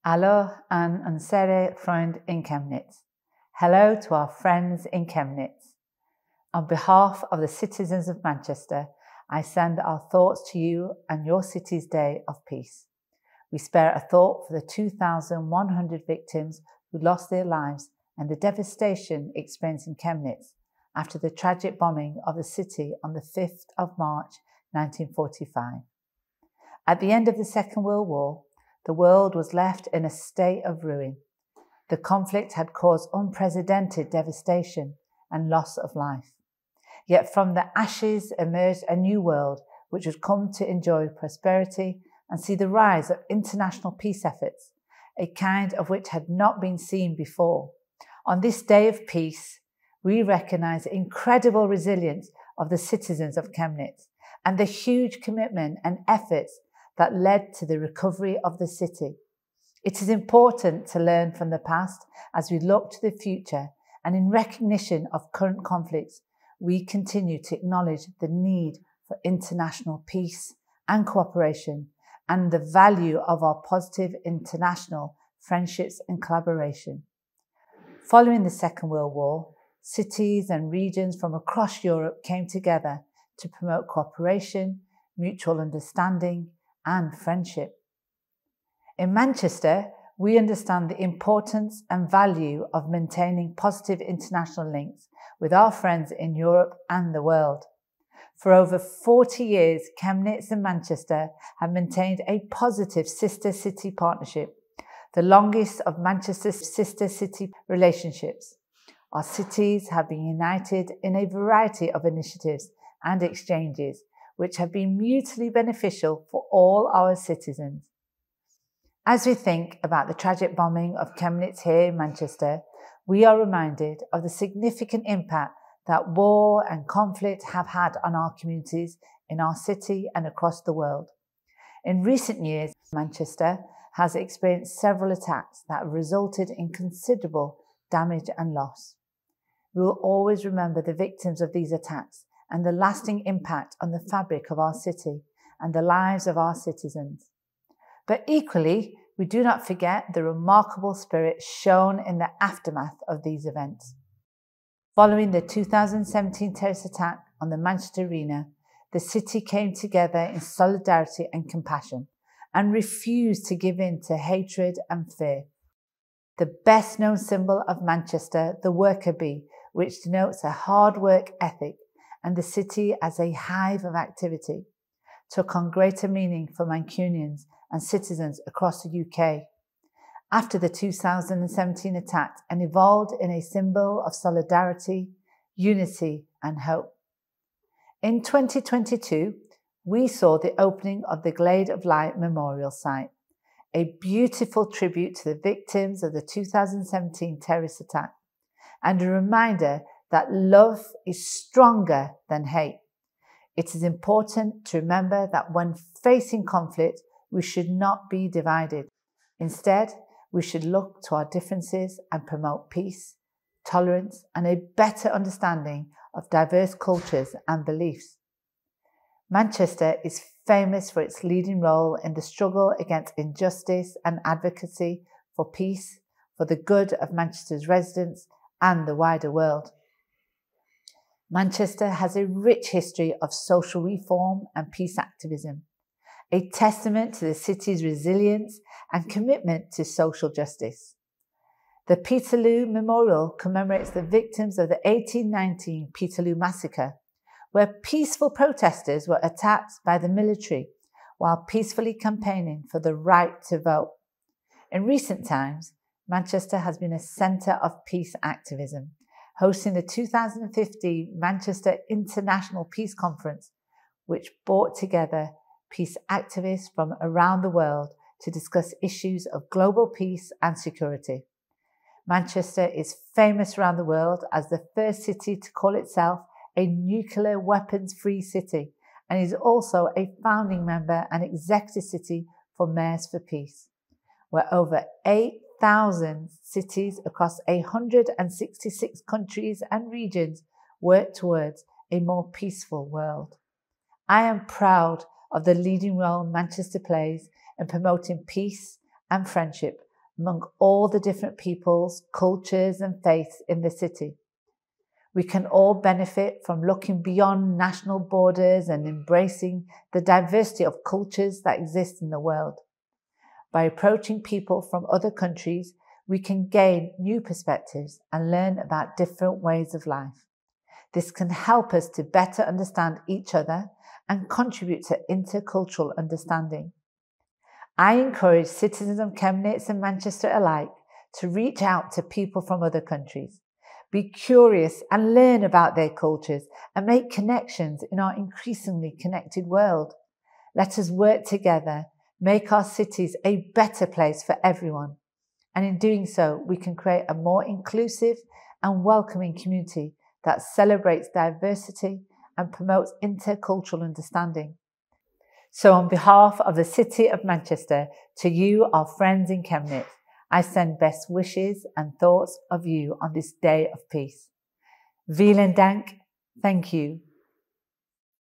Hallo an unsere Freund in Chemnitz. Hello to our friends in Chemnitz. On behalf of the citizens of Manchester, I send our thoughts to you and your city's day of peace. We spare a thought for the 2,100 victims who lost their lives and the devastation experienced in Chemnitz after the tragic bombing of the city on the 5th of March 1945. At the end of the Second World War, the world was left in a state of ruin. The conflict had caused unprecedented devastation and loss of life. Yet from the ashes emerged a new world which would come to enjoy prosperity and see the rise of international peace efforts, a kind of which had not been seen before. On this day of peace, we recognise the incredible resilience of the citizens of Chemnitz and the huge commitment and efforts that led to the recovery of the city. It is important to learn from the past as we look to the future, and in recognition of current conflicts, we continue to acknowledge the need for international peace and cooperation and the value of our positive international friendships and collaboration. Following the Second World War, cities and regions from across Europe came together to promote cooperation, mutual understanding, and friendship. In Manchester, we understand the importance and value of maintaining positive international links with our friends in Europe and the world. For over 40 years, Chemnitz and Manchester have maintained a positive sister city partnership, the longest of Manchester's sister city relationships. Our cities have been united in a variety of initiatives and exchanges, which have been mutually beneficial for all our citizens. As we think about the tragic bombing of Chemnitz here in Manchester, we are reminded of the significant impact that war and conflict have had on our communities in our city and across the world. In recent years, Manchester has experienced several attacks that have resulted in considerable damage and loss. We will always remember the victims of these attacks and the lasting impact on the fabric of our city and the lives of our citizens. But equally, we do not forget the remarkable spirit shown in the aftermath of these events. Following the 2017 terrorist attack on the Manchester Arena, the city came together in solidarity and compassion and refused to give in to hatred and fear. The best known symbol of Manchester, the worker bee, which denotes a hard work ethic and the city as a hive of activity, took on greater meaning for Mancunians and citizens across the UK after the 2017 attack and evolved in a symbol of solidarity, unity and hope. In 2022, we saw the opening of the Glade of Light Memorial Site, a beautiful tribute to the victims of the 2017 terrorist attack, and a reminder that love is stronger than hate. It is important to remember that when facing conflict, we should not be divided. Instead, we should look to our differences and promote peace, tolerance, and a better understanding of diverse cultures and beliefs. Manchester is famous for its leading role in the struggle against injustice and advocacy for peace, for the good of Manchester's residents and the wider world. Manchester has a rich history of social reform and peace activism, a testament to the city's resilience and commitment to social justice. The Peterloo Memorial commemorates the victims of the 1819 Peterloo Massacre, where peaceful protesters were attacked by the military while peacefully campaigning for the right to vote. In recent times, Manchester has been a centre of peace activism, hosting the 2015 Manchester International Peace Conference, which brought together peace activists from around the world to discuss issues of global peace and security. Manchester is famous around the world as the first city to call itself a nuclear weapons-free city, and is also a founding member and executive city for Mayors for Peace, where over 8,000 cities across 166 countries and regions work towards a more peaceful world. I am proud of the leading role Manchester plays in promoting peace and friendship among all the different peoples, cultures and faiths in the city. We can all benefit from looking beyond national borders and embracing the diversity of cultures that exist in the world. By approaching people from other countries, we can gain new perspectives and learn about different ways of life. This can help us to better understand each other and contribute to intercultural understanding. I encourage citizens of Chemnitz and Manchester alike to reach out to people from other countries. Be curious and learn about their cultures and make connections in our increasingly connected world. Let us work together, make our cities a better place for everyone. And in doing so, we can create a more inclusive and welcoming community that celebrates diversity and promotes intercultural understanding. So on behalf of the City of Manchester, to you, our friends in Chemnitz, I send best wishes and thoughts of you on this day of peace. Vielen Dank, thank you.